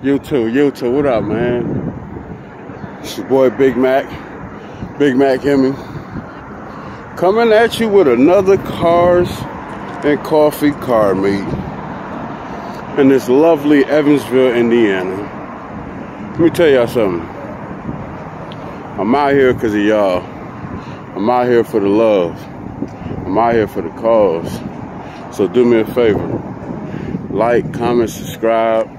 YouTube, what up, man? It's your boy Big Mac Hemi, coming at you with another Cars and Coffee car meet in this lovely Evansville, Indiana. Let me tell y'all something. I'm out here because of y'all. I'm out here for the love. I'm out here for the cause. So do me a favor. Like, comment, subscribe.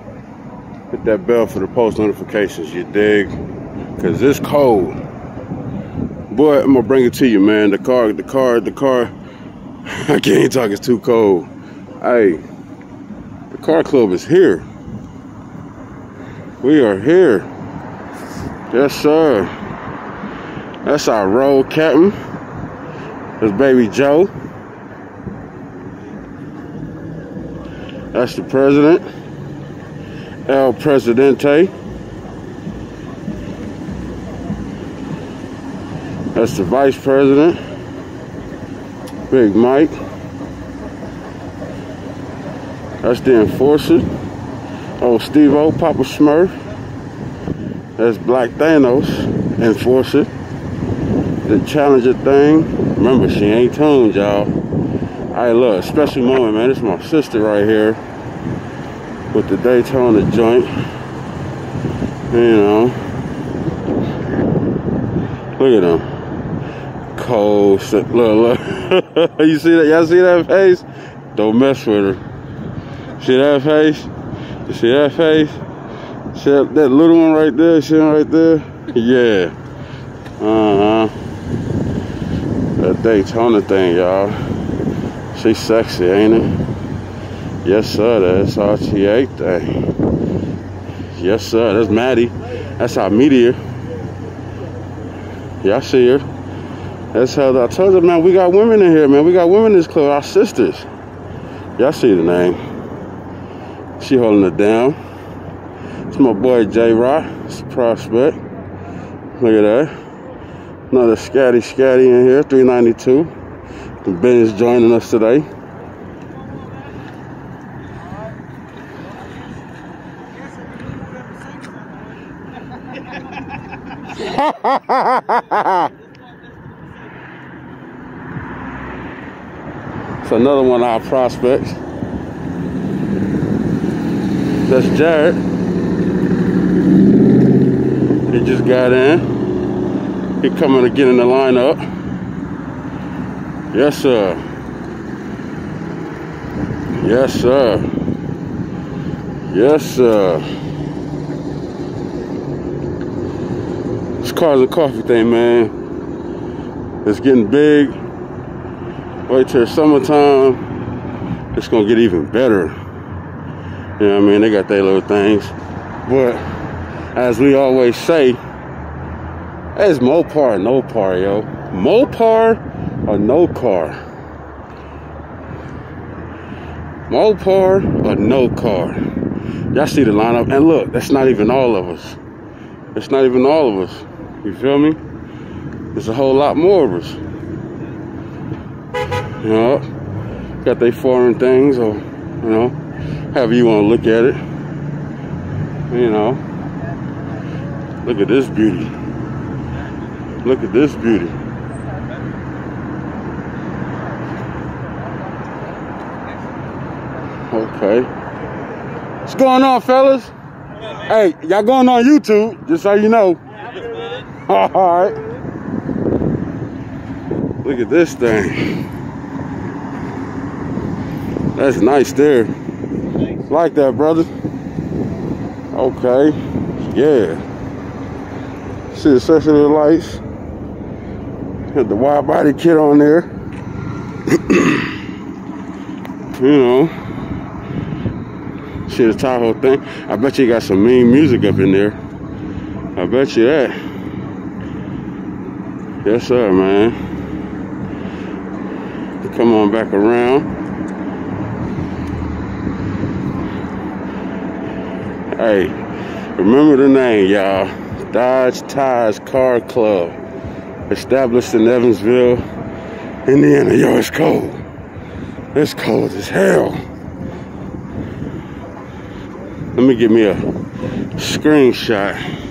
Hit that bell for the post notifications, you dig? Cause it's cold. Boy, I'm gonna bring it to you, man. The car. I can't talk, it's too cold. Hey, the car club is here. We are here. Yes, sir. That's our road captain. That's Baby Joe. That's the president. El Presidente. That's the vice president. Big Mike. That's the enforcer. Old Steve-O, Papa Smurf. That's Black Thanos, enforcer. The Challenger thing. Remember, she ain't tuned, y'all. Hey, look, special moment, man. This is my sister right here with the Daytona joint. You know. Look at them. Cold. Look. You see that? Y'all see that face? Don't mess with her. See that face? You see that face? See that little one right there? See him right there? Yeah. That Daytona thing, y'all. She's sexy, ain't it? Yes, sir. That's RTA thing. Yes, sir. That's Maddie. That's our Meteor. Y'all see her. That's how I told you, man. We got women in here, man. We got women in this club. Our sisters. Y'all see the name. She holding it down. It's my boy J-Rock. It's a prospect. Look at that. Another scatty in here. 392. The Ben is joining us today. It's another one of our prospects. That's Jared. He just got in. He coming to get in the lineup. Yes, sir. Yes, sir. Yes, sir. This Cars and Coffee thing, man. It's getting big. Wait till summertime. It's gonna get even better. You know what I mean? They got their little things. But as we always say, it's Mopar or no par, yo. Mopar or no car. Mopar or no car. Y'all see the lineup. And look, that's not even all of us. It's not even all of us. You feel me? There's a whole lot more of us. You know, got they foreign things, or, you know, however you want to look at it. You know, look at this beauty. Look at this beauty. Okay. What's going on, fellas? Hey, y'all going on YouTube, just so you know. All right. Look at this thing. That's nice there. Like that, brother. Okay. Yeah. See the accessory lights. Got the wide body kit on there. You know. See the Tahoe thing. I bet you got some mean music up in there. I bet you that. Yes, sir, man. Come on back around. Hey, remember the name, y'all. Dodge Tires Car Club. Established in Evansville, Indiana. Yo, it's cold. It's cold as hell. Let me get me a Screenshot.